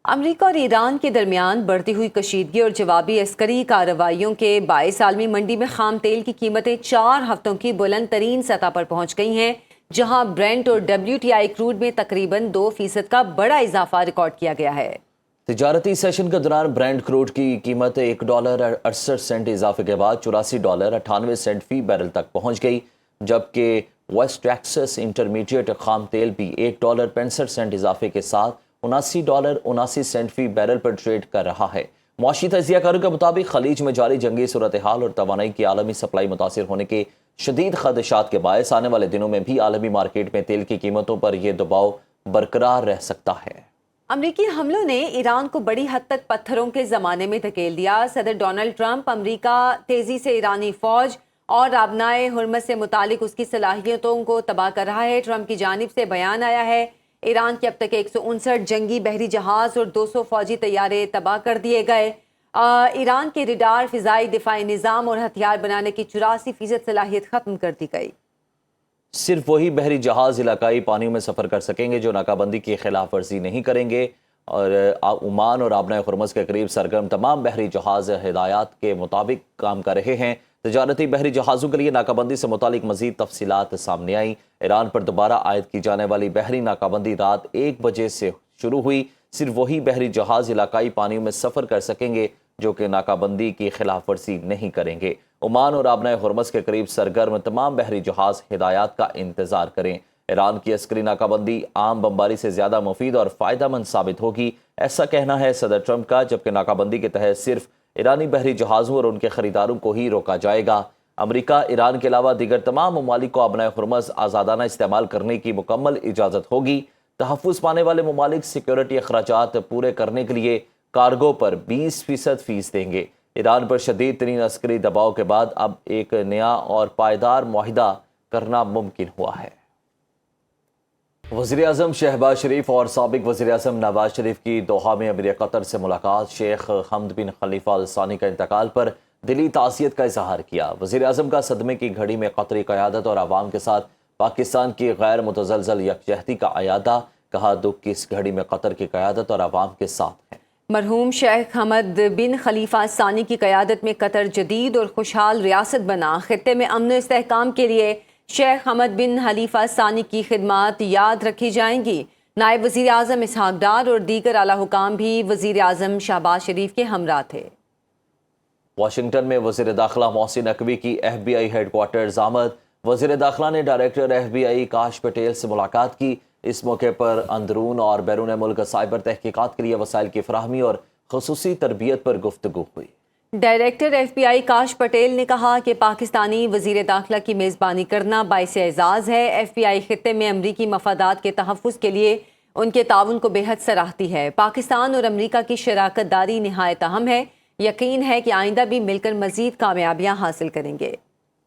امریکہ اور ایران کے درمیان بڑھتی ہوئی کشیدگی اور جوابی عسکری کارروائیوں کے باعث عالمی منڈی میں خام تیل کی قیمتیں 4 ہفتوں کی بلند ترین سطح پر پہنچ گئی ہیں، جہاں برینٹ اور WTI کروڈ میں تقریباً 2% کا بڑا اضافہ ریکارڈ کیا گیا ہے۔ تجارتی سیشن کے دوران برینٹ کروڈ کی قیمت $1.68 اضافے کے بعد $84.98 فی بیرل تک پہنچ گئی، جبکہ ویسٹ ٹیکسس انٹرمیڈیٹ خام تیل بھی $1.65 اضافے کے ساتھ $79.79 فی بیرل پر ٹریڈ کر رہا ہے۔ معاشی تجزیہ کاروں کے مطابق خلیج میں جاری جنگی صورتحال اور توانائی کی عالمی سپلائی متاثر ہونے کے شدید خدشات کے باعث آنے والے دنوں میں بھی عالمی مارکیٹ میں تیل کی قیمتوں پر یہ دباؤ برقرار رہ سکتا ہے۔ امریکی حملوں نے ایران کو بڑی حد تک پتھروں کے زمانے میں دھکیل دیا۔ صدر ڈونلڈ ٹرمپ امریکہ تیزی سے ایرانی فوج اور رابنائے ہرمز سے متعلق اس کی صلاحیتوں کو تباہ کر رہا ہے۔ ٹرمپ کی جانب سے بیان آیا ہے، ایران کے اب تک 159 جنگی بحری جہاز اور 200 فوجی طیارے تباہ کر دیے گئے۔ ایران کے ریڈار، فضائی دفاعی نظام اور ہتھیار بنانے کی 84% صلاحیت ختم کر دی گئی۔ صرف وہی بحری جہاز علاقائی پانیوں میں سفر کر سکیں گے جو ناکہ بندی کی خلاف ورزی نہیں کریں گے، اور عمان اور آبنائے ہرمز کے قریب سرگرم تمام بحری جہاز ہدایات کے مطابق کام کر رہے ہیں۔ تجارتی بحری جہازوں کے لیے ناکہ بندی سے متعلق مزید تفصیلات سامنے آئیں۔ ایران پر دوبارہ عائد کی جانے والی بحری ناکہ بندی رات 1 بجے سے شروع ہوئی۔ صرف وہی بحری جہاز علاقائی پانیوں میں سفر کر سکیں گے جو کہ ناکہ بندی کی خلاف ورزی نہیں کریں گے۔ عمان اور آبنائے ہرمز کے قریب سرگرم تمام بحری جہاز ہدایات کا انتظار کریں۔ ایران کی عسکری ناکہ بندی عام بمباری سے زیادہ مفید اور فائدہ مند ثابت ہوگی، ایسا کہنا ہے صدر ٹرمپ کا، جبکہ ناکہ بندی کے تحت صرف ایرانی بحری جہازوں اور ان کے خریداروں کو ہی روکا جائے گا۔ امریکہ، ایران کے علاوہ دیگر تمام ممالک کو آبنائے ہرمز آزادانہ استعمال کرنے کی مکمل اجازت ہوگی۔ تحفظ پانے والے ممالک سیکیورٹی اخراجات پورے کرنے کے لیے کارگو پر 20% فیس دیں گے۔ ایران پر شدید ترین عسکری دباؤ کے بعد اب ایک نیا اور پائیدار معاہدہ کرنا ممکن ہوا ہے۔ وزیراعظم شہباز شریف اور سابق وزیراعظم نواز شریف کی دوحہ میں امیر قطر سے ملاقات۔ شیخ حمد بن خلیفہ ال ثانی کا انتقال پر دلی تعزیت کا اظہار کیا۔ وزیراعظم کا صدمے کی گھڑی میں قطری قیادت اور عوام کے ساتھ پاکستان کی غیر متزلزل یکجہتی کا اعادہ، کہا دکھ کی اس گھڑی میں قطر کی قیادت اور عوام کے ساتھ ہے۔ مرحوم شیخ حمد بن خلیفہ الثانی کی قیادت میں قطر جدید اور خوشحال ریاست بنا۔ خطے میں امن و استحکام کے لیے شیخ حمد بن خلیفہ الثانی کی خدمات یاد رکھی جائیں گی۔ نائب وزیر اعظم اسحاق ڈار اور دیگر اعلیٰ حکام بھی وزیر اعظم شہباز شریف کے ہمراہ تھے۔ واشنگٹن میں وزیر داخلہ محسن نقوی کی FBI ہیڈ کوارٹرز آمد۔ وزیر داخلہ نے ڈائریکٹر FBI کاش پٹیل سے ملاقات کی۔ اس موقع پر اندرون اور بیرون ملک سائبر تحقیقات کے لیے وسائل کی فراہمی اور خصوصی تربیت پر گفتگو ہوئی۔ ڈائریکٹر FBI کاش پٹیل نے کہا کہ پاکستانی وزیر داخلہ کی میزبانی کرنا باعث اعزاز ہے۔ FBI خطے میں امریکی مفادات کے تحفظ کے لیے ان کے تعاون کو بے حد سراہتی ہے۔ پاکستان اور امریکہ کی شراکت داری نہایت اہم ہے۔ یقین ہے کہ آئندہ بھی مل کر مزید کامیابیاں حاصل کریں گے۔